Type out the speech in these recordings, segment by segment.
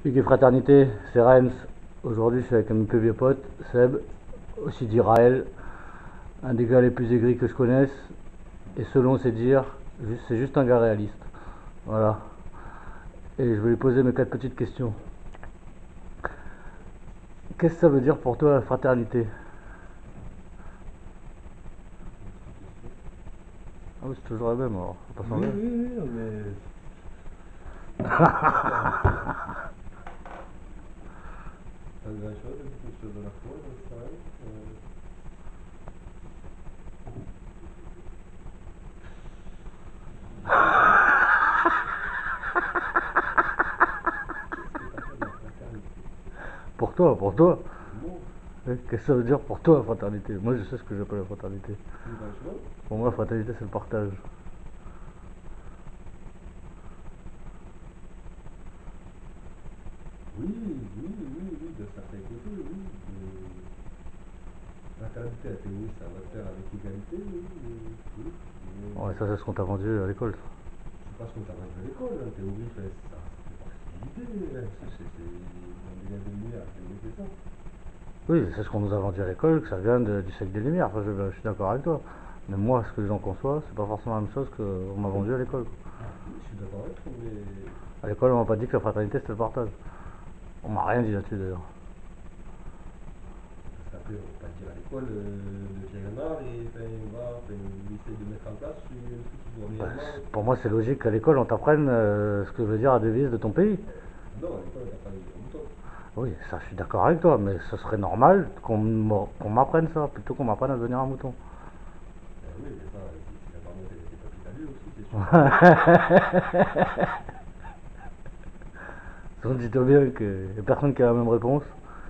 Hugues et Fraternité, c'est Rennes. Aujourd'hui, je suis avec un peu vieux pote, Seb, aussi dit Raël, un des gars les plus aigris que je connaisse. Et selon ses dires, c'est juste un gars réaliste. Voilà. Et je vais lui poser mes 4 petites questions. Qu'est-ce que ça veut dire pour toi la fraternité? Ah oui, c'est toujours la même, alors faut pas Oui, changer. oui, oui, non, mais ça veut pas grand-chose, quelque chose de la foi, j'en sais rien. Qu'est-ce que t'appelles la fraternité? Pour toi. Pour moi, Qu'est-ce que ça veut dire pour toi la fraternité? Moi, je sais ce que j'appelle la fraternité. plus grand-chose. Pour moi, la fraternité, c'est le partage. Oui, oui, oui, oui, de certains côtés, oui. Fraternité, la théorie, ça va de pair avec égalité, oui, oui. Ouais, Mais ça, c'est ce qu'on t'a vendu à l'école. c'est pas ce qu'on t'a appris à l'école, la théorie, ça fait partie de l'idée, hein. C'est dans des années de lumière, la théorie, c'est ça. Oui, c'est ce qu'on nous a vendu à l'école, que ça vient du siècle des Lumières. Enfin, je suis d'accord avec toi. Mais moi, ce que j'en conçois, c'est pas forcément la même chose qu'on m'a vendu à l'école. Oui, je suis d'accord avec toi, mais À l'école, on m'a pas dit que la fraternité c'était le partage. On m'a rien dit là-dessus d'ailleurs. parce qu'après, on va pas dire à l'école de tirer un art et enfin, on essaye de mettre en place un truc qui doit Bah, réellement. pour moi, c'est logique qu'à l'école, on t'apprenne ce que veut dire la devise de ton pays. Non, à l'école, on t'a pas mis sur bouton. Oui, ça, je suis d'accord avec toi, mais ce serait normal qu'on m'apprenne ça, plutôt qu'on m'apprenne à devenir un mouton. Ben oui, mais ça, si la marmotte elle était pas pique à lui aussi, c'est sûr que. Donc, dis-toi bien qu'il n'y a personne qui a la même réponse.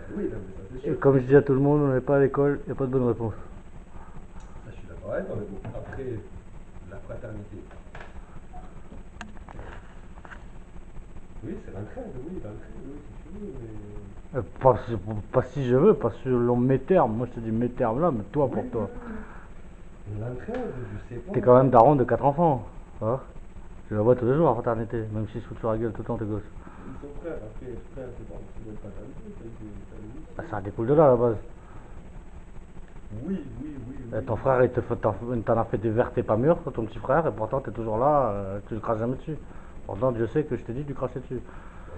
Ben oui, non, mais ça c'est Et sûr. comme je dis à tout le monde, on n'est pas à l'école, il n'y a pas de bonne réponse. Ça, je suis d'accord avec toi, mais bon, après, la fraternité. Oui, c'est l'entraide, oui, si tu veux, mais. Pas si je veux, pas selon mes termes. Moi, je te dis mes termes là, mais toi, Oui, pour oui, toi. oui, oui. L'entraide, je sais T'es pas. quand même daron de 4 enfants. Hein. Je la vois tous les jours, la fraternité, même s'ils se foutent sur la gueule tout le temps, tes gosses. Ils sont frères, après, frère, c'est pas forcément une fraternité, c'est Bah, l'amitié. ça découle de là à la base. Oui, oui, oui, oui, Ton frère, oui. t'en a fait des vertes et pas mûres, ton petit frère, et pourtant t'es toujours là, tu le craches jamais dessus. Pourtant, Dieu sait que je t'ai dit de lui cracher dessus. Ben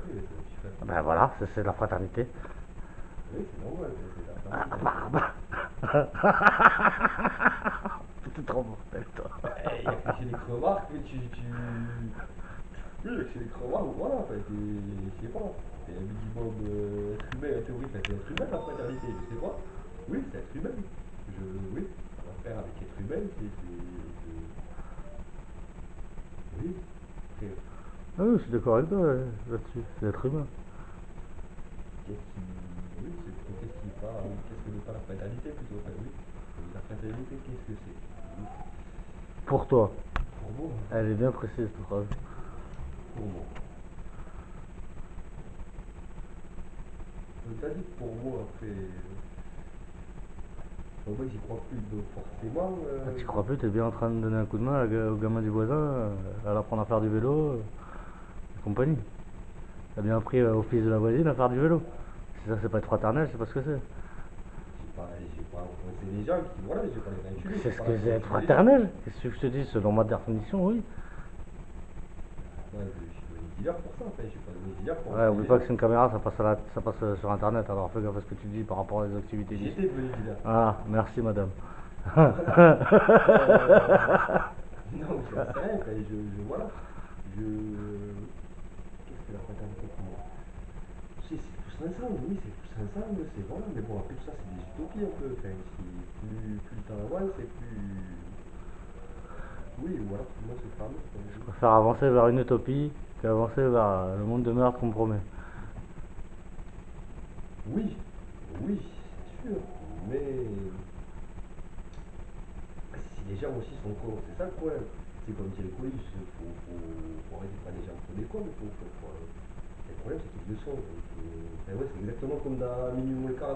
oui, mais c'est mon petit frère qui Ben m'a. voilà, c'est la fraternité. Oui, c'est normal, c'est la famille, donc. T'es trop mortel, toi. Ben, il n'y a que chez les crevards que tu. Oui, il y a que chez les crevards, voilà, enfin, je sais pas. C'est un minimum être humain, en théorie, enfin, c'est être humain la fraternité, je sais pas. Oui, c'est être humain. Oui, ça va faire avec être humain, oui, après, Ah oui, je suis d'accord avec toi là-dessus, c'est l'être humain. qu'est-ce qui. Oui, qu'est-ce qui est pas. Qu'est-ce que n'est pas la fraternité plutôt, enfin, oui. La fraternité, qu'est-ce que c'est? Oui, Pour toi, pour moi, elle est bien précise, cette phrase. pour moi. T'as dit pour moi, après. Moi, j'y crois plus, donc forcément. Ah, tu crois plus, t'es bien en train de donner un coup de main au gamin du voisin, à l'apprendre à faire du vélo, et compagnie. T'as bien appris au fils de la voisine à faire du vélo. Si ça, c'est pas être fraternel, je sais pas ce que c'est. J'ai pas influencé les gens qui, voilà, je vais pas les intuler, C'est c'est ce pas que là c'est pour être intuler les gens. fraternel. Qu'est-ce que je te dis, selon ma définition, oui. Moi, je suis pas les dealers pour ça, enfin, je suis pas les dealers pour Ouais, entraîner oublie les pas gens. que c'est une caméra, ça passe sur internet, alors fais gaffe à ce que tu dis par rapport aux activités illicite. J'étais devenu dealer. Ah, merci madame. Voilà. Euh, non, j'en sais rien, enfin, voilà. Je. Qu'est-ce que la fraternité pour moi? C'est tous ensemble, oui, c'est tous ensemble, c'est voilà, mais bon, après tout ça, c'est des utopies un peu. Enfin, plus le temps avance, c'est plus. Oui, voilà, pour moi, c'est fameux, enfin, Je oui. préfère avancer vers une utopie qu'avancer vers le monde de merde qu'on me promet. Oui, oui, c'est sûr, mais après, si les gens aussi sont cons, c'est ça le problème. C'est comme dit l'école, faut arrêter de prendre les gens pour des cons, le problème, c'est qu'ils le sont. Donc, ben ouais, c'est exactement comme dans Minuit moins le quart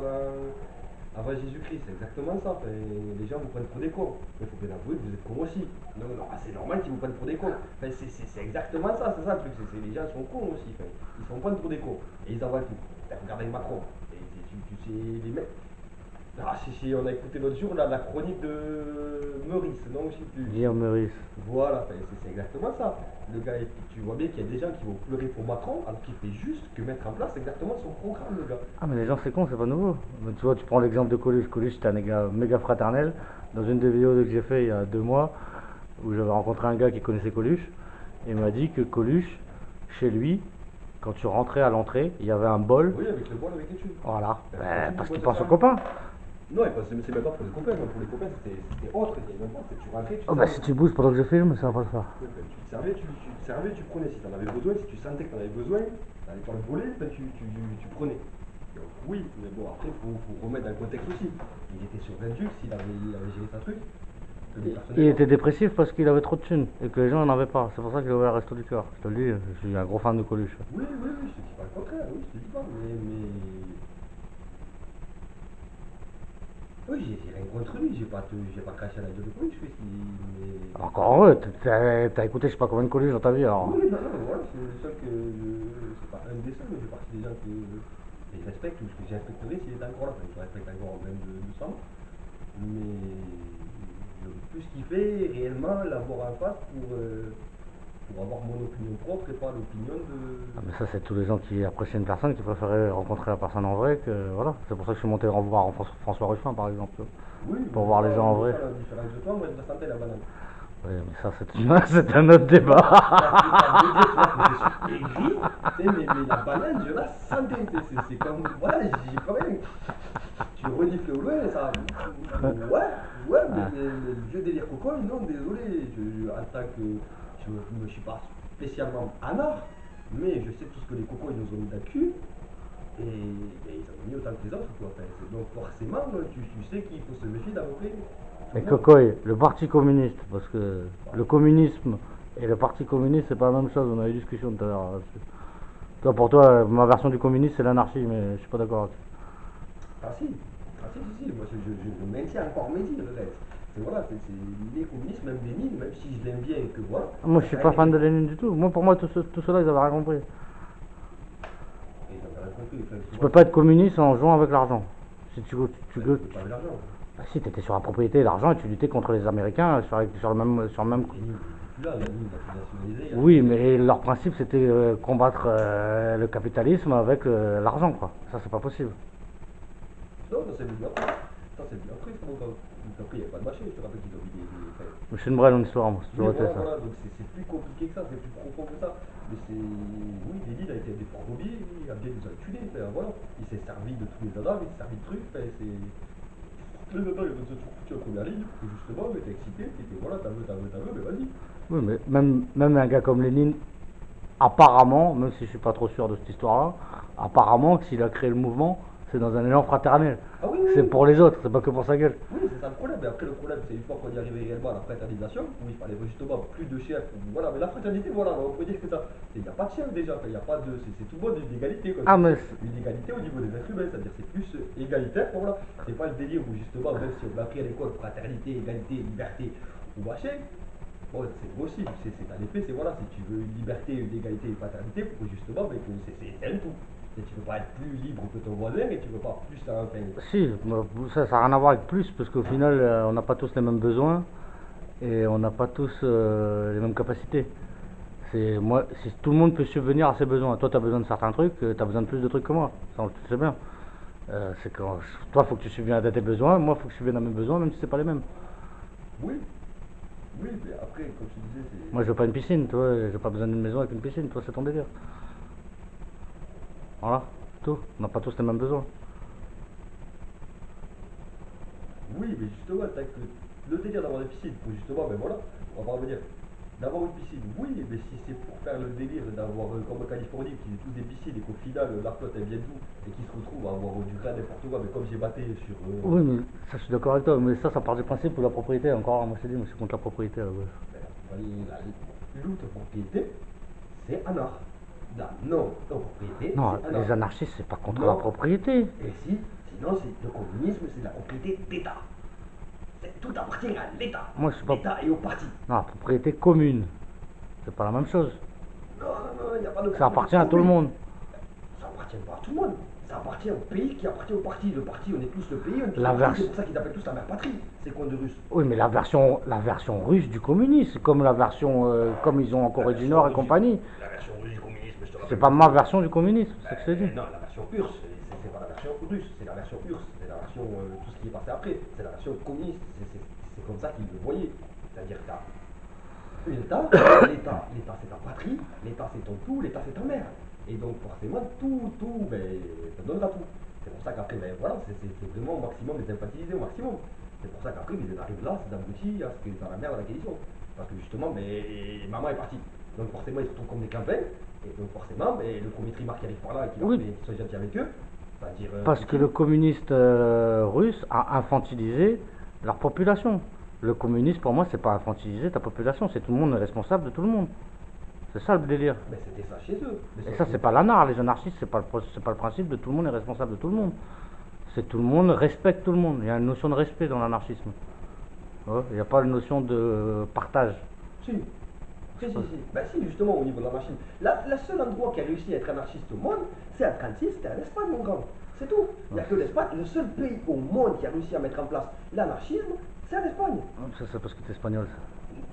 avant Jésus-Christ, c'est exactement ça. Enfin, les gens vous prennent pour des cons. Il faut bien avouer que vous êtes cons aussi. Non, non, c'est normal qu'ils vous prennent pour des cons. Enfin, c'est exactement ça, c'est ça le truc. Les gens sont cons aussi. Enfin, ils se font prendre pour des cons. Et ils envoient tout. Ben, regardez Macron. Et tu sais, les mecs. Ah, si, on a écouté l'autre jour là, la chronique de Meurice, non, je sais plus. Guillaume Meurice. Voilà, enfin, c'est exactement ça. Le gars, tu vois bien qu'il y a des gens qui vont pleurer pour Macron, alors qu'il fait juste que mettre en place exactement son programme, le gars. Ah mais les gens c'est con, c'est pas nouveau. Mais tu vois, tu prends l'exemple de Coluche. Coluche c'était un gars méga fraternel. Dans une des vidéos que j'ai fait il y a 2 mois, où j'avais rencontré un gars qui connaissait Coluche, et il m'a dit que Coluche, chez lui, quand tu rentrais à l'entrée, il y avait un bol. Oui, avec le bol, avec les tubes. Voilà, parce qu'il c'est pense ça. aux copains. Non, c'est même pas pour les copains, non, pour les copains c'était autre, il y avait même pas, tu rentrais, tu te Oh bah servais. si tu bouges pendant que je filme, ça va pas le faire. Ouais, ben, tu te servais, tu te servais, tu prenais. Si tu en avais besoin, si tu sentais que tu en avais besoin, t'allais faire le volet, ben, tu prenais. Donc oui, mais bon, après, faut remettre dans le contexte aussi. Il était sur Vendux, il avait géré sa truc. Que les personnes Il était dépressif parce qu'il avait trop de thunes et que les gens n'en avaient pas. C'est pour ça qu'il a ouvert le Resto du Cœur. Je te le dis, je suis un gros fan de Coluche. Oui, je te dis pas le contraire, oui, je te dis pas, mais... Oui, j'ai rien contre lui, j'ai pas craché à la gueule de Coluche, mais... Encore heureux, t'as écouté je sais pas combien de Coluche dans ta vie alors. Oui, non, voilà, c'est le seul que c'est pas un des seuls, mais j'ai partie des gens que je respecte ou que j'ai respecterai s'il est encore là. Enfin, je respecte encore même de sang, mais j'aurais plus kiffé réellement l'avoir en face pour avoir mon opinion propre et pas l'opinion de. Ah, mais ça c'est tous les gens qui apprécient une personne qui préféraient rencontrer la personne en vrai que voilà. C'est pour ça que je suis monté voir François Ruffin par exemple. Oui, Pour voir les gens en vrai. La différence de toi, moi je la sentais la banane. Oui mais ça c'est un autre débat. C'est gris, mais la banane je la sentais. C'est comme. Voilà, j'ai quand même. Tu renifles au loin, ça. Ouais, mais le vieux délire coco, non, désolé. En tant que. Je ne suis pas spécialement anard, mais je sais tout ce que les cocos ils nous ont mis dans le cul. Et ils en ont mis autant que les autres, quoi. Enfin, donc forcément, tu sais qu'il faut se méfier d'à peu près. Et Cocoy, le parti communiste, parce que le communisme et le parti communiste c'est pas la même chose, on a eu une discussion tout à l'heure là-dessus. Toi pour toi, ma version du communisme c'est l'anarchie, mais je suis pas d'accord avec ça. Si, moi je maintiens encore mes idées, peut-être. Voilà, les communistes, même Lénine, même si je l'aime bien et que voilà. Moi je suis pas fan de Lénine du tout, moi pour moi tout cela ils avaient rien compris. Et j'avais rien compris. Enfin, Tu peux pas être communiste en jouant avec l'argent. Si tu pas avec l'argent. bah, si tu étais sur la propriété et l'argent et tu luttais contre les Américains sur le même. Lénine, il est plus là, Lénine, il a tout nationalisé. Oui, mais leur principe c'était combattre le capitalisme avec l'argent quoi. Ça c'est pas possible. Non, ça c'est venu après. Ça c'est venu après, c'est bon. Donc après, il n'y a pas de marché, je te rappelle qu'ils ont mis des. Je suis une vraie longue histoire, moi, c'est Oui, toujours été voilà, ça. donc c'est plus compliqué que ça, c'est plus profond que ça. Mais c'est. Oui, Lénine a été des premiers, oui, il a bien nous enculés, enfin, voilà. Il s'est servi de tous les adames, il s'est servi de trucs, enfin, c'est. Les adames, ils vont se foutre en première ligne, pour justement, mais t'es excité, t'es voilà, t'as veux, mais vas-y. Oui, mais même un gars comme Lénine, apparemment, même si je suis pas trop sûr de cette histoire-là, apparemment que s'il a créé le mouvement, c'est dans un élan fraternel. Ah oui, C'est pour les autres, c'est pas que pour sa gueule. oui, c'est ça le problème. Mais après, le problème, c'est une fois qu'on y arrivait réellement à la fraternisation, où il fallait justement plus de chefs. Voilà, mais la fraternité, voilà, on peut dire que ça. Il n'y a pas de chef déjà, il n'y a pas de. C'est tout le monde une égalité. Quoi. Ah, mais Une égalité au niveau des êtres humains, c'est-à-dire c'est plus égalitaire. Voilà. C'est pas le délire où justement, même si on a appris à l'école fraternité, égalité, liberté ou machin. Bon, c'est possible, c'est en effet, c'est voilà, si tu veux une liberté, une égalité, une fraternité, pour justement, mais que c'est un tout. Et tu peux pas être plus libre que ton voisin et tu peux pas plus à un enfin, si, ça n'a rien à voir avec plus, parce qu'au final, on n'a pas tous les mêmes besoins et on n'a pas tous les mêmes capacités. Moi, si tout le monde peut subvenir à ses besoins, toi tu as besoin de certains trucs, tu as besoin de plus de trucs que moi, ça tu sais bien. C'est quand toi faut que tu subviennes à tes besoins, moi faut que je subvienne à mes besoins, même si c'est pas les mêmes. Oui, oui, mais après, comme tu disais, c'est. Moi je veux pas une piscine, toi, j'ai pas besoin d'une maison avec une piscine, toi c'est ton délire. Voilà, tout, on n'a pas tous les mêmes besoins. Oui, mais justement, t'as que le délire d'avoir des piscines, pour justement, ben voilà, on va revenir. D'avoir une piscine, oui, mais si c'est pour faire le délire d'avoir, comme en Californie, qu'ils aient tous des piscines et qu'au final, la flotte elle vient d'où et qu'ils se retrouvent à avoir du grain n'importe quoi, mais comme j'ai batté sur. Oui, mais ça je suis d'accord avec toi, mais ça part du principe où la propriété, encore, moi je te dis, moi je suis contre la propriété. Ouais. Ben, l'autopropriété, c'est anarche. La non-propriété, Non, c'est les anarche. anarchistes c'est pas contre Non. la propriété. Et si, Non, le communisme, c'est la propriété d'État. Tout appartient à l'État. Moi, je suis pas. L'État et au parti. Non, la propriété commune. C'est pas la même chose. Non, non, non, il n'y a pas de Ça appartient à tout le monde. Ça appartient pas à tout le monde. Ça appartient au pays qui appartient au parti. Le parti, on est tous le pays, on est tous La le vers- parti. C'est pour ça qu'ils appellent tous la mère patrie, ces cons de Russes. Oui, mais la version russe du communisme, comme la version, comme ils ont en Corée du Nord et compagnie. La version russe du communisme, je te rappelle. C'est pas ma version du communisme, c'est ce que je te dis. Non, la version URSS, c'est pas la version russe, c'est la version URSS, c'est la version, tout ce qui est passé après, c'est la version communiste, c'est comme ça qu'ils le voyaient. C'est-à-dire que t'as l'État c'est ta patrie, l'État c'est ton tout, l'État c'est ta mère. Et donc forcément, tout, ça donnera tout. C'est pour ça qu'après, ben voilà, c'est vraiment au maximum les infantiliser au maximum. C'est pour ça qu'après, ils arrivent là, c'est d'aboutir à ce que dans la merde dans laquelle ils sont. Parce que justement, maman est partie. Donc forcément, ils se retrouvent comme des campagnes. Et donc forcément, le premier trimar qui arrive par là et qui sont gentils avec eux, c'est-à-dire... Parce que le communiste russe a infantilisé leur population. Le communiste, pour moi, c'est pas infantiliser ta population, c'est tout le monde est responsable de tout le monde. C'est ça le délire. Mais c'était ça chez eux. Et ça, c'est pas l'anar, les anarchistes, c'est pas le principe de tout le monde est responsable de tout le monde. C'est tout le monde respecte tout le monde. Il y a une notion de respect dans l'anarchisme. Ouais, il n'y a pas une notion de partage. Si. Ben si, justement, au niveau de l'anarchisme. Le seul endroit qui a réussi à être anarchiste au monde, c'est en 36, c'était en Espagne, mon grand. C'est tout. Il n'y a que l'Espagne. Le seul pays au monde qui a réussi à mettre en place l'anarchisme, c'est en Espagne. Ça, c'est parce que t'es espagnol, ça.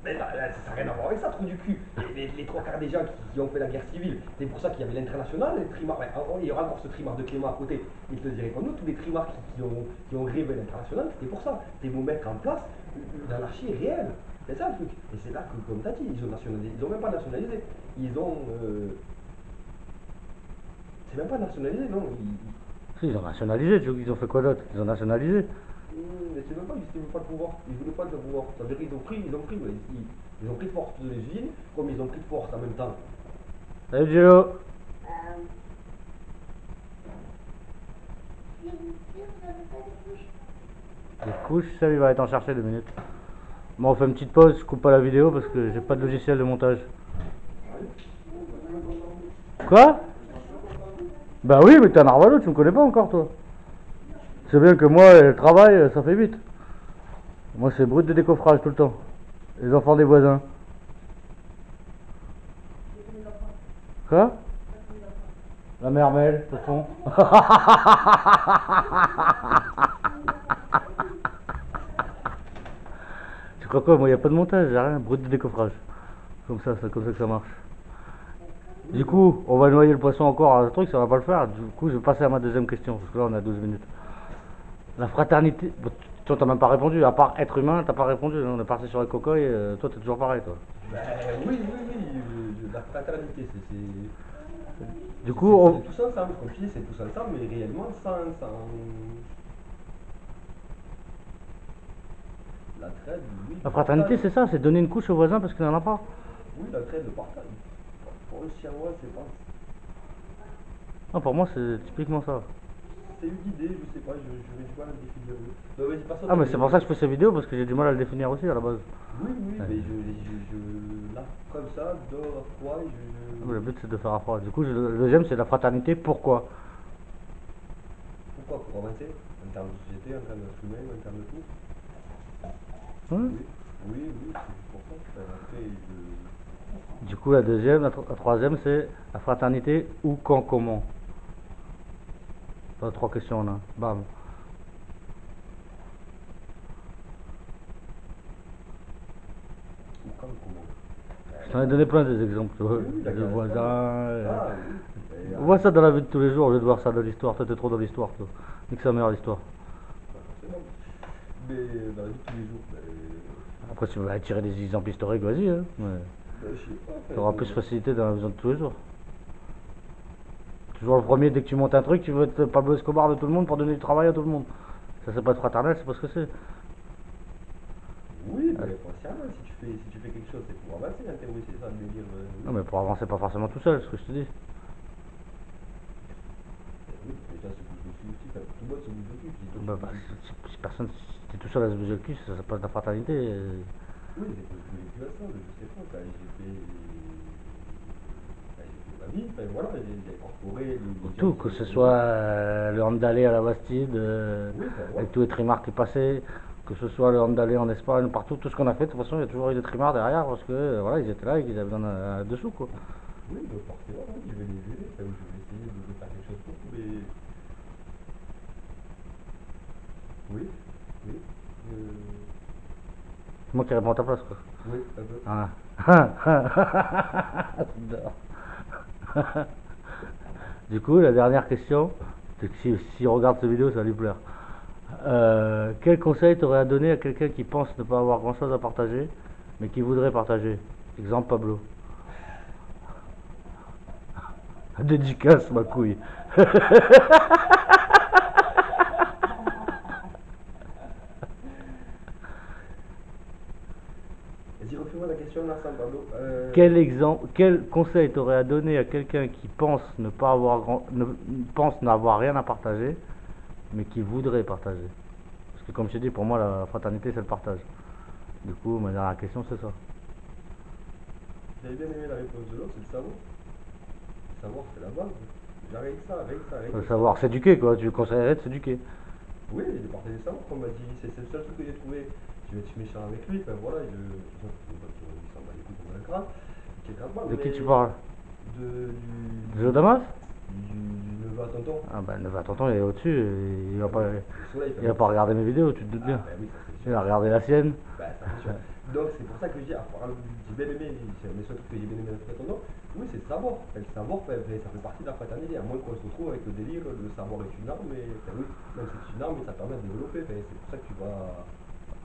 Mais là, ça n'a rien à voir avec ça, trou du cul. Les trois quarts des gens qui ont fait la guerre civile, c'est pour ça qu'il y avait l'international, les trimards. Il y aura encore ce trimard de Clément à côté, il te dirait comme nous, tous les trimards qui ont rêvé l'international, c'était pour ça. C'était vous mettre en place une anarchie réelle. C'est ça le truc. Et c'est là que, comme t'as dit, ils ont nationalisé. Ils ont même pas nationalisé. Ils ont. C'est même pas nationalisé, non. Si, ils ont nationalisé, ils ont fait quoi d'autre? Ils ont nationalisé. Mais c'est même pas qu'ils n'avaient pas le pouvoir. Ils voulaient pas le pouvoir. Ça veut dire qu'ils ont pris de force de les usines, comme ils ont pris de force en même temps. Salut Gelo. Les couches, ça il va être en chercher 2 minutes. Bon, on fait une petite pause, je coupe pas la vidéo parce que j'ai pas de logiciel de montage. Quoi? Bah oui, mais t'es un arvalo, tu me connais pas encore toi. C'est bien que moi, le travail, ça fait vite. Moi, c'est brut de décoffrage tout le temps. Les enfants des voisins. Quoi? La mermelle, de toute façon. Tu crois quoi? Moi, y a pas de montage, y a rien. Brut de décoffrage. Comme ça, c'est comme ça que ça marche. Du coup, on va noyer le poisson encore à un truc, ça va pas le faire. Du coup, je vais passer à ma deuxième question, parce que là, on a 12 minutes. La fraternité. Toi, t'as même pas répondu, à part être humain, t'as pas répondu. On est parti sur les cocoilles, toi, t'es toujours pareil, toi. Ben oui, la fraternité, c'est. Du coup, c'est tous ensemble, comme tu dis, c'est tous ensemble, mais réellement sans. La traite, oui. la fraternité, c'est ça, c'est donner une couche au voisin parce qu'il n'en a pas. Oui, la traite, le partage. Pour le chinois, c'est pas. Non, pour moi, c'est typiquement ça. C'est une idée, je sais pas, je vais du mal à le définir. Non, vas-y, passe Ah, mais c'est pour ça que je fais ces vidéos, parce que j'ai du mal à le définir aussi à la base. Oui, ouais. Mais là, comme ça, dehors, à froid, Le but, c'est de faire à froid. Du coup, le deuxième, c'est la fraternité. Pourquoi? Pourquoi? Pour avancer en termes de société, en termes d'être humain, en termes de tout. Oui, c'est pour ça. Après, Du coup, la deuxième, la troisième, c'est la fraternité où, quand, comment. Pas 3 questions là. Bam. comment? Je t'en ai donné plein des exemples, tu vois. Oui, Les voisins. Oui. On voit ça dans la vie de tous les jours, au lieu de voir ça dans l'histoire. Toi, t'es trop dans l'histoire, toi. Nique sa mère, l'histoire. Mais dans la vie de tous les jours, Après, si tu veux tirer des exemples historiques, vas-y. Hein. je sais pas. Tu auras plus de facilité dans la vision de tous les jours. Toujours le premier, dès que tu montes un truc, tu veux être Pablo Escobar de tout le monde pour donner du travail à tout le monde. Ça, c'est pas être fraternel, c'est pas ce que c'est. Oui, mais consciemment, si tu fais quelque chose, c'est pour avancer, en théorie, c'est ça le délire. Non, mais pour avancer, pas forcément tout seul, c'est ce que je te dis. Oui, déjà, se bouge le cul aussi, tout le monde se bouge le cul. Si personne, si t'es tout seul à se bouger le cul, ça passe de la fraternité. Oui, j'ai vécu ensemble, je sais pas, quand j'ai fait vie, enfin, voilà, j'ai incorporé les Tout, gens que ce qui- soit le Handalé à la Bastide, Oui, enfin, voilà. avec tous les trimards qui passaient, que ce soit le Handalé en Espagne, partout, tout ce qu'on a fait, de toute façon, il y a toujours eu des trimards derrière parce que voilà, ils étaient là et qu'ils avaient besoin de sous, quoi. Oui, donc forcément, oui, je vais les aider, enfin, je vais essayer de faire quelque chose pour eux, mais oui, oui, C'est moi qui réponds à ta place, quoi. oui, un peu. Ah. J'adore. Du coup, la dernière question, c'est que si on regarde cette vidéo, ça va lui plaire. Quel conseil t'aurais à donner à quelqu'un qui pense ne pas avoir grand chose à partager, mais qui voudrait partager? Exemple Pablo. Dédicace, ma couille. Vas-y, refais-moi la question là, sans Pablo. Quel conseil t'aurais à donner à quelqu'un qui pense ne pas avoir pense n'avoir rien à partager, mais qui voudrait partager? Parce que comme je t'ai dit, pour moi, la fraternité, c'est le partage. Du coup, ma dernière question, c'est ça. J'avais bien aimé la réponse de l'autre, c'est le savoir. Le savoir, c'est la base. Rien que ça, rien que ça, rien Faut que ça. savoir s'éduquer, quoi. Tu conseillerais de s'éduquer. Oui, il est partage des savoirs, comme on m'a dit, c'est le seul truc que j'ai trouvé. Je vais être méchant avec lui, enfin voilà, de toute façon, il s'en bat les couilles comme un crâne, qui est grave mal, De qui mais tu parles? De du, Jodamas? du neveu à tonton. Ah bah, ne va tonton, il est au-dessus. Le soleil, Il va pas regarder mes vidéos, tu te doutes Ah, bien. bah oui, ça c'est Il sûr. va regarder la sienne. Bah, ça c'est sûr. Donc, c'est pour ça que je dis, j'ai bien aimé, c'est un des seuls trucs que j'ai bien aimé dans ce tonton. Oui, c'est le savoir. Et le savoir, ça fait partie de la fraternité. À moins qu'on se retrouve avec le délire, le savoir est une arme, mais enfin, oui, même c'est une arme, mais ça permet de développer. Enfin, c'est pour ça que tu vas.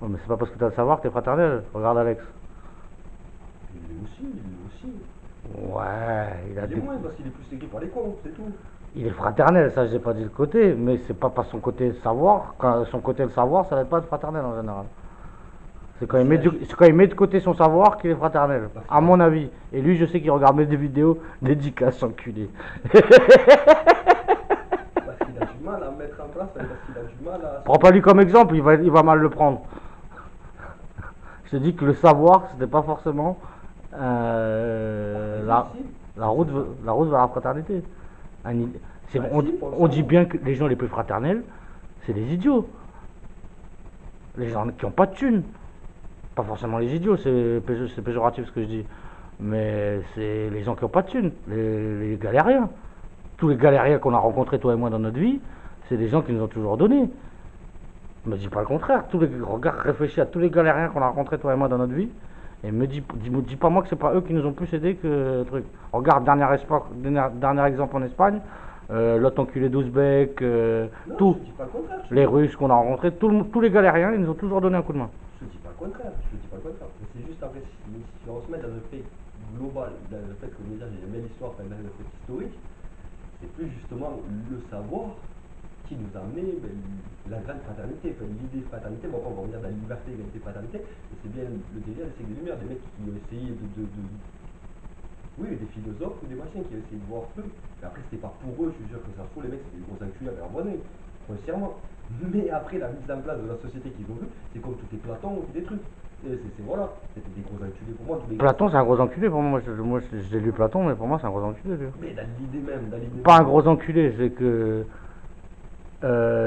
Ouais, mais c'est pas parce que t'as le savoir que t'es fraternel. Regarde Alex. Il l'est aussi, il l'est aussi. Ouais, Il est moins parce qu'il est plus aigué par les cons, c'est tout. il est fraternel, ça j'ai pas dit le côté, mais c'est pas par son côté savoir. Quand son côté le savoir, ça n'aide pas être fraternel en général. C'est quand il met de côté son savoir qu'il est fraternel, à mon avis. Et lui, je sais qu'il regarde mes vidéos dédicaces, enculé. Parce qu'il a du mal à mettre en place, parce qu'il a du mal à. Prends pas lui comme exemple, il va mal le prendre. Je te dis que le savoir, c'était pas forcément la route vers la fraternité. On dit bien que les gens les plus fraternels, c'est des idiots. Les gens qui ont pas de thunes. Pas forcément les idiots, c'est péjoratif ce que je dis. Mais c'est les gens qui ont pas de thunes, les galériens. Tous les galériens qu'on a rencontrés, toi et moi, dans notre vie, c'est des gens qui nous ont toujours donné. Me dis pas le contraire. Regarde, réfléchis à tous les galériens qu'on a rencontrés, toi et moi, dans notre vie. Et dis pas moi que c'est pas eux qui nous ont plus aidés que le truc. Regarde, dernier exemple en Espagne, l'autre enculé d'Ouzbek, tout. Je dis pas le contraire. Les Russes qu'on a rencontrés, tous les galériens, ils nous ont toujours donné un coup de main. Je dis pas le contraire, je dis pas le contraire. Mais c'est juste après, si on se met dans le fait global, dans le fait que déjà j'ai jamais l'histoire, enfin dans le fait historique, c'est plus justement le savoir qui nous a amené la grande fraternité, enfin, l'idée de fraternité. Bon, on va revenir dans la liberté, égalité, fraternité, et c'est bien le délire des siècles des Lumières, des mecs qui ont essayé oui, des philosophes ou des machins qui ont essayé de voir truc. Mais après, c'était pas pour eux, je suis sûr que ça se trouve, les mecs, c'était des gros enculés avec leur bonnet, foncièrement. Mais après, la mise en place de la société qu'ils ont vue, c'est comme tout est Platon ou des trucs. Voilà, c'était des gros enculés pour moi. Platon, c'est un gros enculé pour moi. Moi, j'ai lu Platon, mais pour moi, c'est un gros enculé. Lui. Mais dans l'idée même, Pas un gros enculé, c'est que.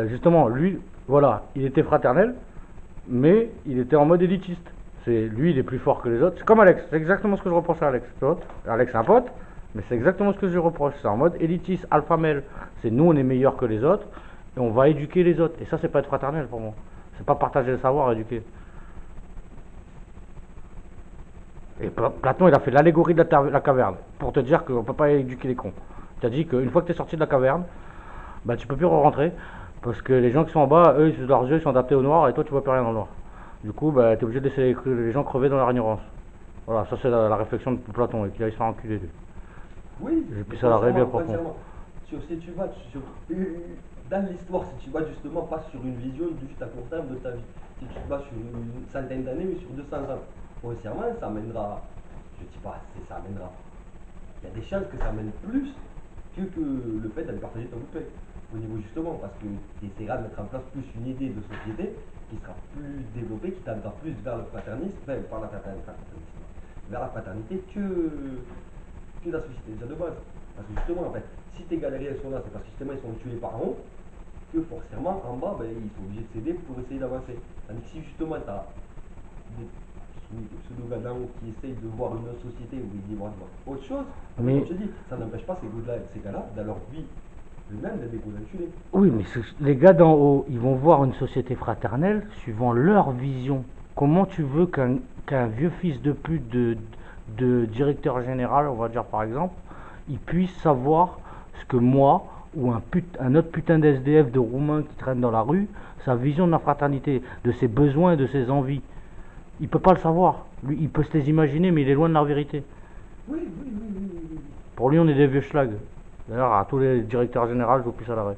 Justement, lui, voilà, il était fraternel, mais il était en mode élitiste. Lui, il est plus fort que les autres. C'est comme Alex, c'est exactement ce que je reproche à Alex. Alex, c'est un pote, mais c'est exactement ce que je lui reproche. C'est en mode élitiste, alpha male. C'est nous, on est meilleurs que les autres, et on va éduquer les autres. Et ça, c'est pas être fraternel pour moi. C'est pas partager le savoir, éduquer. Et Platon, il a fait l'allégorie de la caverne, pour te dire qu'on peut pas éduquer les cons. Il a dit qu'une fois que tu es sorti de la caverne, bah, tu peux plus rentrer, parce que les gens qui sont en bas, eux, leurs yeux sont adaptés au noir, et toi, tu vois plus rien dans le noir. Du coup, bah, tu es obligé de laisser les gens crever dans leur ignorance. Voilà, ça c'est la réflexion de Platon, et qu'il aille se faire enculer, lui. Oui, et puis ça l'aurait bien profond. Si tu vas dans l'histoire, si tu vas justement pas sur une vision juste à court terme de ta vie, si tu vas sur une centaine d'années, mais sur 200 ans, foncièrement, ça amènera, je dis pas, ça amènera. Il y a des chances que ça amène plus que le fait d'aller partager ton bouteille. Au niveau justement, parce que tu essaieras de mettre en place plus une idée de société qui sera plus développée, qui t'amènera plus vers le fraternisme, enfin, vers la fraternité que la société déjà de base. Parce que justement, en fait, si tes galériens sont là, c'est parce que justement ils sont tués par en haut, que forcément en bas, ben, ils sont obligés de céder pour essayer d'avancer. Tandis que si justement tu as des pseudo-gars d'en haut qui essayent de voir une autre société où ils disent voir autre chose, mais Mais comme je te dis, ça n'empêche pas ces gars-là, dans leur vie eux-mêmes, d'être des gros enculés. oui, mais les gars d'en haut, ils vont voir une société fraternelle suivant leur vision. Comment tu veux qu'un vieux fils de pute de directeur général, on va dire par exemple, il puisse savoir ce que moi ou un autre putain d'SDF de Roumain qui traîne dans la rue, sa vision de la fraternité, de ses besoins et de ses envies. Il peut pas le savoir. Lui, il peut se les imaginer, mais il est loin de la vérité. Oui, oui, oui, oui, oui, oui. Pour lui, on est des vieux schlags. D'ailleurs, à tous les directeurs généraux, je vous plus à l'arrêt.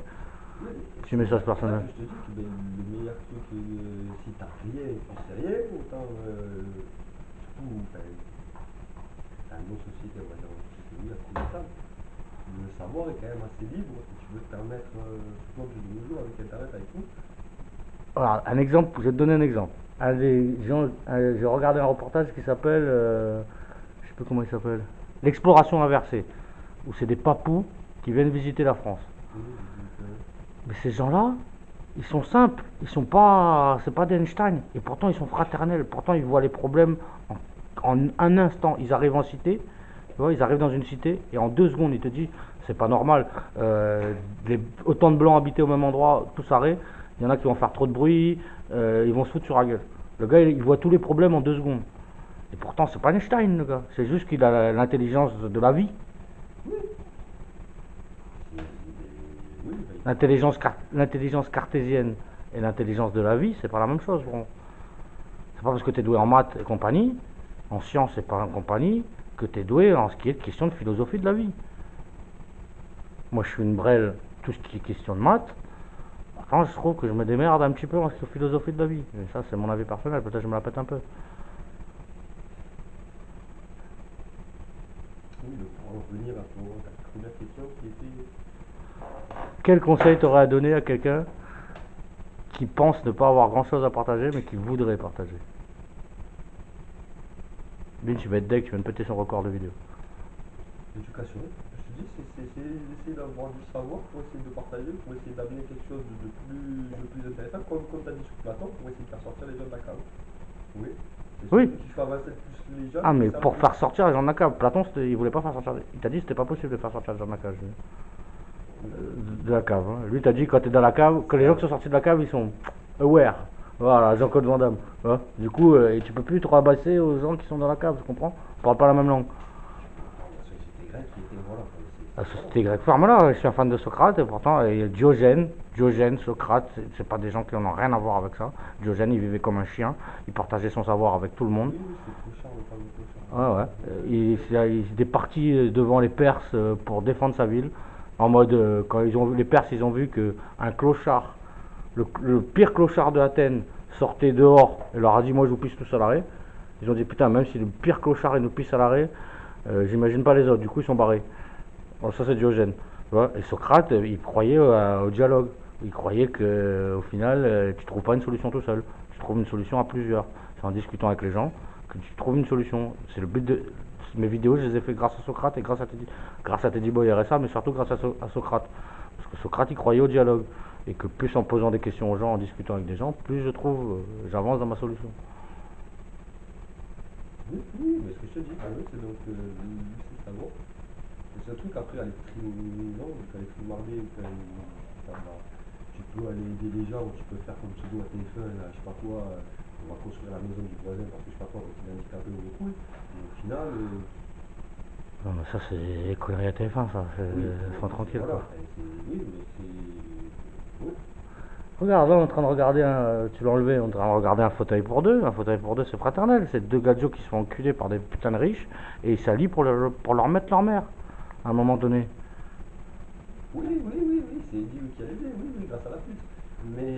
Oui, Petit message personnel. je te dis que ben, le meilleur truc, si t'as rien, tu sais rien, autant, surtout, enfin, dans nos sociétés, on va dire, une société occidentale, le savoir est quand même assez libre, si tu veux te permettre, surtout de nos jours, avec Internet, avec tout. Voilà, un exemple, je vais te donner un exemple. J'ai regardé un reportage qui s'appelle, je sais pas comment il s'appelle, l'exploration inversée, où c'est des papous qui viennent visiter la France. Oui, Mais ces gens-là, ils sont simples, c'est pas d'Einstein, et pourtant ils sont fraternels, pourtant ils voient les problèmes en un instant. Ils arrivent en cité, tu vois, ils arrivent dans une cité, et en 2 secondes, ils te disent, c'est pas normal, autant de blancs habités au même endroit, tous arrêts, il y en a qui vont faire trop de bruit, ils vont se foutre sur la gueule. Le gars, il voit tous les problèmes en 2 secondes. Et pourtant, c'est pas Einstein, le gars, c'est juste qu'il a l'intelligence de la vie. oui. Oui, ben, L'intelligence cartésienne et l'intelligence de la vie, c'est pas la même chose, bon. C'est pas parce que tu es doué en maths et compagnie, en sciences et pas en compagnie, que tu es doué en ce qui est de question de philosophie de la vie. Moi, je suis une brêle, tout ce qui est question de maths. Enfin, je trouve que je me démerde un petit peu en ce qui est philosophie de la vie. Mais ça, c'est mon avis personnel, peut-être que je me la pète un peu. oui, pour en revenir à ta première question qui était. Quel conseil t'aurais à donner à quelqu'un qui pense ne pas avoir grand-chose à partager, mais qui voudrait partager? Bin, tu vas être deck, tu viens de péter son record de vidéo. L'éducation, je te dis, c'est essayer d'avoir du savoir pour essayer de partager, pour essayer d'amener quelque chose de plus intéressant, comme tu as dit sur Platon, pour essayer de faire sortir les gens de la cave. Oui. Et Oui. surtout, tu fais avancer plus les gens. Ah, mais ça pour plus. faire sortir les gens de la cave, Platon, il voulait pas faire sortir. Il t'a dit que c'était pas possible de faire sortir les gens de la cave. De la cave. Hein. Lui, t'as dit quand t'es dans la cave, que les gens qui sont sortis de la cave, ils sont aware. Voilà, Jean-Claude Van Damme. Hein. Du coup, et tu peux plus te rabasser aux gens qui sont dans la cave, tu comprends? On parle pas la même langue. La société grecque qui était, voilà. La société grecque. Enfin, moi, je suis un fan de Socrate, et pourtant, Diogène, Socrate, c'est pas des gens qui n'ont rien à voir avec ça. Diogène, il vivait comme un chien, il partageait son savoir avec tout le monde. Oui, c'est Clochard, on parle de Clochard. Ouais, ouais. Il est parti devant les Perses pour défendre sa ville. En mode, quand les Perses, ils ont vu qu'un clochard, le pire clochard de Athènes, sortait dehors et leur a dit, moi je vous pisse tous à l'arrêt. Ils ont dit, putain, même si le pire clochard il nous pisse à l'arrêt, j'imagine pas les autres. Du coup, ils sont barrés. Bon, ça, c'est Diogène. Tu vois. Et Socrate, il croyait au dialogue. Il croyait qu'au final, tu trouves pas une solution tout seul. Tu trouves une solution à plusieurs. C'est en discutant avec les gens que tu trouves une solution. C'est le but de mes vidéos, je les ai fait grâce à Socrate et grâce à Teddy Boy RSA, mais surtout grâce à Socrate. Parce que Socrate, il croyait au dialogue. Et que plus en posant des questions aux gens, en discutant avec des gens, plus je trouve, j'avance dans ma solution. Oui, oui, mais ce que je te dis, oui, c'est donc c'est savoir. C'est un truc après, aller non, aller frimarder, tu peux aller aider les gens, ou tu peux faire comme tu dois à TF1, là, je sais pas quoi, on va construire la maison du voisin parce que je sais pas quoi, parce qu'il est handicapé ou couilles. Et au final. Non, mais ça, c'est les conneries à TF1, ça. Oui, Sois tranquille, voilà, quoi. oui, mais c'est. Oui. Regarde, là, on est en train de regarder tu l'as enlevé, on est en train de regarder un fauteuil pour deux. Un fauteuil pour deux, c'est fraternel. C'est deux gadgets qui se font enculer par des putains de riches et ils s'allient pour leur mettre leur mère, à un moment donné. Oui, oui, oui, oui, c'est Eddie qui a aidé, oui, oui, grâce à la pute. Mais.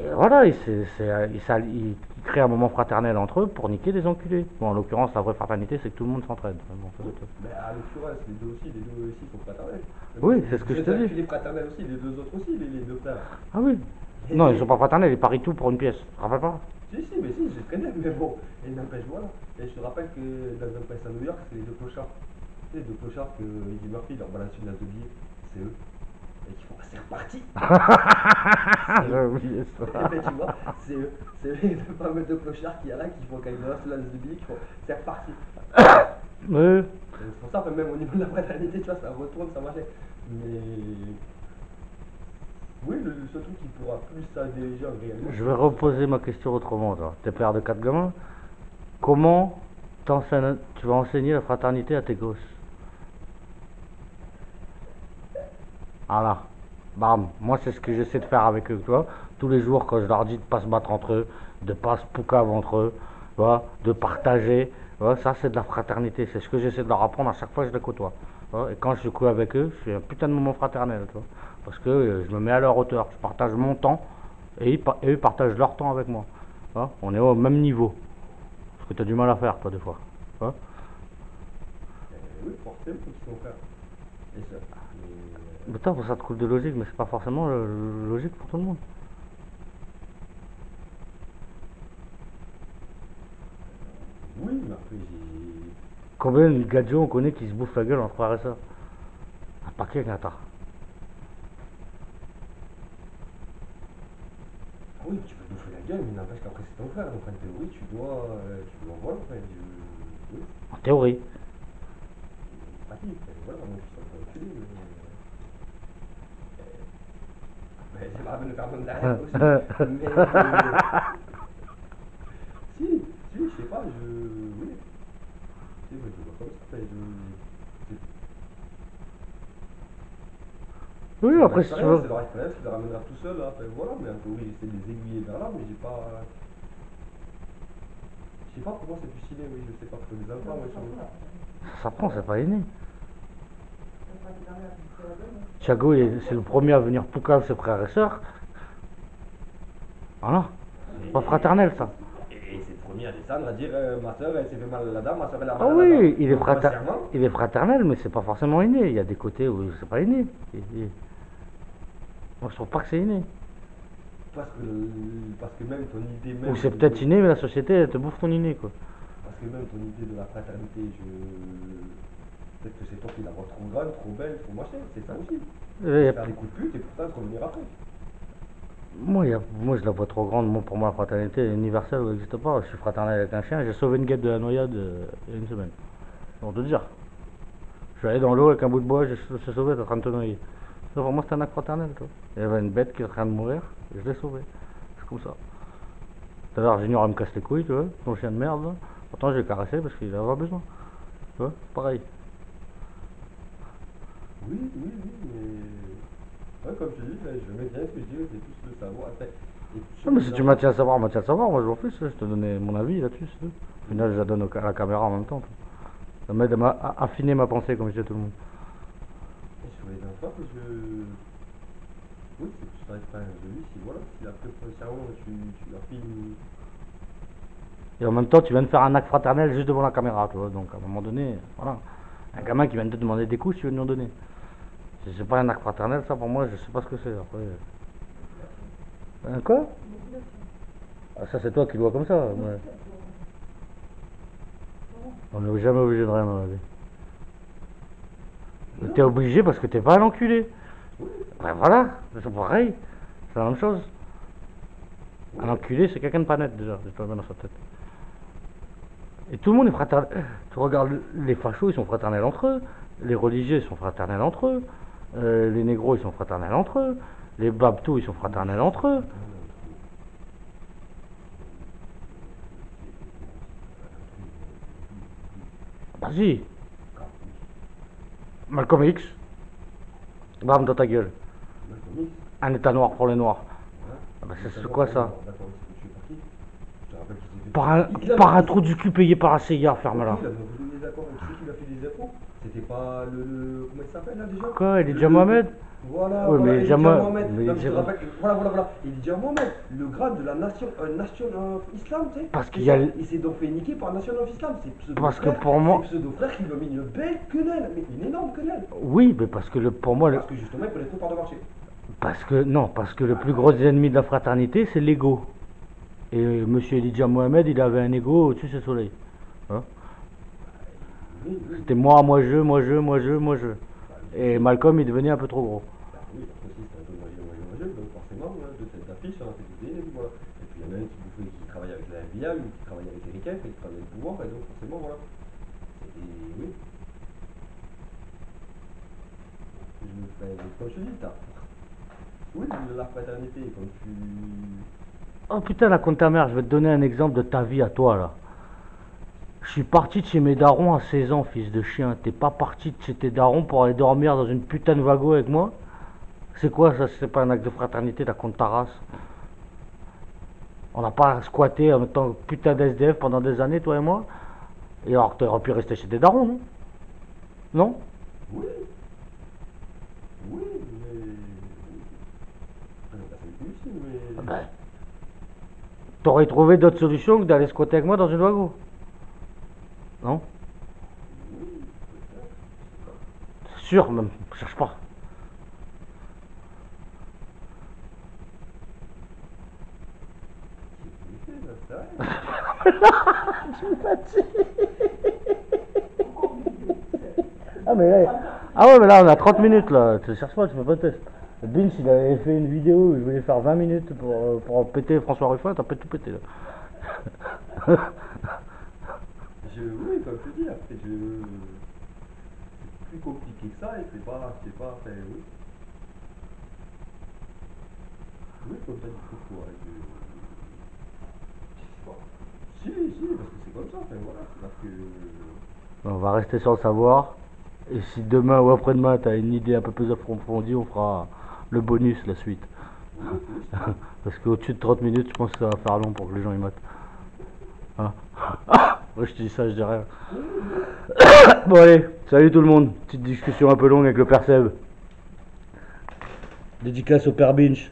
Et voilà, ils créent un moment fraternel entre eux pour niquer des enculés. Bon, en l'occurrence, la vraie fraternité, c'est que tout le monde s'entraide. Bon, Mais à l'occurrence, les deux aussi sont fraternels. oui, c'est ce que je te dis. Les fraternels aussi, les deux autres aussi, les deux frères. Ah oui. Non, ils sont pas fraternels, ils parient tout pour une pièce. Tu te rappelles pas? Si, mais j'ai très bien, mais bon, et n'empêche, voilà. Et je te rappelle que dans un prince à New York, c'est les deux clochards. Tu sais, deux clochards que Eddie Murphy leur balance une as de billets, c'est eux. Et qui font, ah, c'est reparti. Ah, C'est j'ai eux. oublié Et ça. ben tu vois, c'est eux. C'est eux, les fameux deux clochards qu'il y a là qui font quand ils balancent l'as de billets, qui font, c'est reparti. Oui. C'est pour ça, enfin, même au niveau de la fraternité, tu vois, ça retourne, ça marchait. Mais oui, le seul truc qui pourra plus s'adhérer réellement, Je vais reposer ma question autrement, toi. T'es père de 4 gamins. Comment tu vas enseigner la fraternité à tes gosses? Voilà. Bam. Moi, c'est ce que j'essaie de faire avec eux, tu vois. Tous les jours, quand je leur dis de pas se battre entre eux, de pas se poucave entre eux, tu vois, de partager, tu vois, ça, c'est de la fraternité. C'est ce que j'essaie de leur apprendre à chaque fois que je les côtoie. Tu vois. Et quand je couds avec eux, je fais un putain de moment fraternel, tu vois. Parce que je me mets à leur hauteur. Je partage mon temps et eux partagent leur temps avec moi. Tu vois. On est au même niveau. Ce que tu as du mal à faire, toi, des fois. Tu vois. oui, forcément, ils sont frères et sœurs. Mais toi, pour ça te coule de logique, mais c'est pas forcément logique pour tout le monde. Oui, mais après, j'ai. Combien de gadgets on connaît qui se bouffent la gueule entre frères et sœurs? Un paquet, Qatar. Ah oui, tu peux te bouffer la gueule, mais n'empêche qu'après, c'est ton frère. Donc, en théorie, tu dois voilà, enfin, oui, En théorie. pratique. Voilà, moi, je suis en train d'enculer, mais c'est pas la peine de faire bonne derrière aussi. Mais. Si, si, je sais pas, oui. Si, mais je vois comme ça. Enfin, Oui, c'est leur après si tu veux. expérience, c'est leur expérience qui les ramènera tout seul. Hein. Enfin, voilà, mais en théorie, j'essaie de les aiguiller vers là, mais j'ai pas. Je sais pas, pour moi, c'est plus stylé, oui, je sais pas, pour les enfants, moi, Ça s'apprend, c'est pas inné. Thiago, c'est le premier à venir poucave ses frères et sœurs. Voilà. C'est pas fraternel, ça. Et c'est le premier à descendre, à dire ma soeur elle s'est fait mal à la dame, ma soeur elle a Ah mal à la dame. oui, Donc, grossièrement, il est fraternel, mais c'est pas forcément inné. Il y a des côtés où c'est pas inné. Moi, je trouve pas que c'est inné. parce que même ton idée Ou même. c'est peut-être inné, mais la société, elle te bouffe ton inné, quoi. Parce que même ton idée de la fraternité, peut-être que c'est toi qui la vois trop grande, trop belle, trop machin, c'est ça aussi. Et Faire des coups de pute et pourtant se revenir après. moi, je la vois trop grande. Moi, pour moi, la fraternité est universelle ou n'existe pas. Je suis fraternel avec un chien. J'ai sauvé une guêpe de la noyade il y a une semaine. Pour te dire. Je suis allé dans l'eau avec un bout de bois, j'ai sauvé, t'es en train de te noyer. Ça, pour moi, c'est un acte fraternel, toi. Il y avait une bête qui est en train de mourir, et je l'ai sauvée. C'est comme ça. Tout à l'heure, Junior, elle me casse les couilles, tu vois, ton chien de merde, là. Pourtant, je l'ai caressé parce qu'il avait besoin. Tu vois, pareil. Oui, oui, oui, mais. Ouais, comme je te dis, je mets bien ce que je dis, c'est plus le savoir. Et Non, mais si tu maintiens à savoir, moi je m'en fiche, je te donnais mon avis là-dessus, c'est tout. Au final, je la donne à la caméra en même temps. Ça m'aide à affiner ma pensée, comme je dis à tout le monde. Et sur les enfants, oui, c'est plus ta expérience de vie, si voilà, si après, sincèrement, tu leur filmes. Et en même temps, tu viens de faire un acte fraternel juste devant la caméra, tu vois. Donc, à un moment donné, voilà. Un gamin qui vient de te demander des coups, tu veux lui en donner. Si c'est pas un acte fraternel, ça pour moi, je sais pas ce que c'est. Après. Quoi? Ah, ça, c'est toi qui le vois comme ça. Ouais. On n'est jamais obligé de rien dans la vie. Non, T'es obligé parce que t'es pas un enculé. oui, Ben voilà, c'est pareil. C'est la même chose. oui. Un enculé, c'est quelqu'un de pas net déjà, dis-toi bien dans sa tête. Et tout le monde est fraternel. Tu regardes les fachos, ils sont fraternels entre eux. Les religieux, ils sont fraternels entre eux. Les négros, ils sont fraternels entre eux. Les babtous, ils sont fraternels entre eux. Vas-y, Malcolm X, bam dans ta gueule. Un état noir pour les noirs. Ah bah c'est quoi ça? Par un trou du cul payé par la CIA, ferme-la. Il a donné des accords, tu sais qui lui a fait des infos? C'était pas comment il s'appelle là déjà? Quoi, Elijah Mohamed? Voilà, Oui, voilà, mais Elijah Elijah Mohamed. mais Non, mais je te rappelle, voilà. Elijah Mohamed, le grade de la nation islam, tu sais. Parce qu'il y a. Il s'est donc fait niquer par Nation of Islam. C'est pseudo Parce que pour moi. C'est pseudo frère qui lui a mis une belle quenelle, mais une énorme quenelle. Oui, mais parce que pour moi. Parce que justement, il prenait trop part de marché. Parce que le plus gros ennemi de la fraternité, c'est l'ego. Et monsieur Elijah Mohamed, il avait un ego au-dessus du soleil. Hein? Oui, oui. C'était moi, moi, je, moi, je, moi, je, moi, je. Bah, Et Malcolm, il devenait un peu trop gros. bah oui, parce que si c'était un peu moi, donc forcément, deux têtes d'affiche, on a fait des et puis voilà. Et puis il y en a un qui bouffait, qui travaille avec la FBI, ou qui travaille avec les ricains, qui travaille avec le pouvoir, et donc forcément, voilà. Et oui, comme je te dis, oui, la fraternité, quand tu. Oh putain, la compte ta mère, je vais te donner un exemple de ta vie à toi, là. Je suis parti de chez mes darons à 16 ans, fils de chien. T'es pas parti de chez tes darons pour aller dormir dans une putain de wagon avec moi? C'est quoi ça? C'est pas un acte de fraternité, ta compte ta race? On n'a pas squatté en tant que putain d'SDF pendant des années, toi et moi? Et alors, t'aurais pu rester chez tes darons, non? Non? Oui, oui, mais. On a passé le aussi, mais. Ben, t'aurais trouvé d'autres solutions que d'aller squatter avec moi dans une wagon? Non? Oui, peut-être, je sais pas. C'est sûr, même. Cherche pas. C'est fait, là, c'est vrai. Ah, mais là, ah ouais, mais là, on a 30 minutes, là. Tu cherches pas, tu fais pas de test. Binch, il avait fait une vidéo où il voulait faire 20 minutes pour péter François Ruffin, t'as pas tout pété, là. Oui, comme je te dis, après, c'est plus compliqué que ça, et enfin, oui. Oui, comme ça, il faut quoi, je sais pas. Si, parce que c'est comme ça, enfin, voilà, c'est-à-dire que. On va rester sur le savoir. Et si demain ou après-demain, t'as une idée un peu plus approfondie, on fera le bonus, la suite. Oui, oui, si. Parce qu'au-dessus de 30 minutes, je pense que ça va faire long pour que les gens y matent. Hein. Moi, je te dis ça, je dis rien. Bon, allez, salut tout le monde. Petite discussion un peu longue avec le père Seb. Dédicace au père Binch.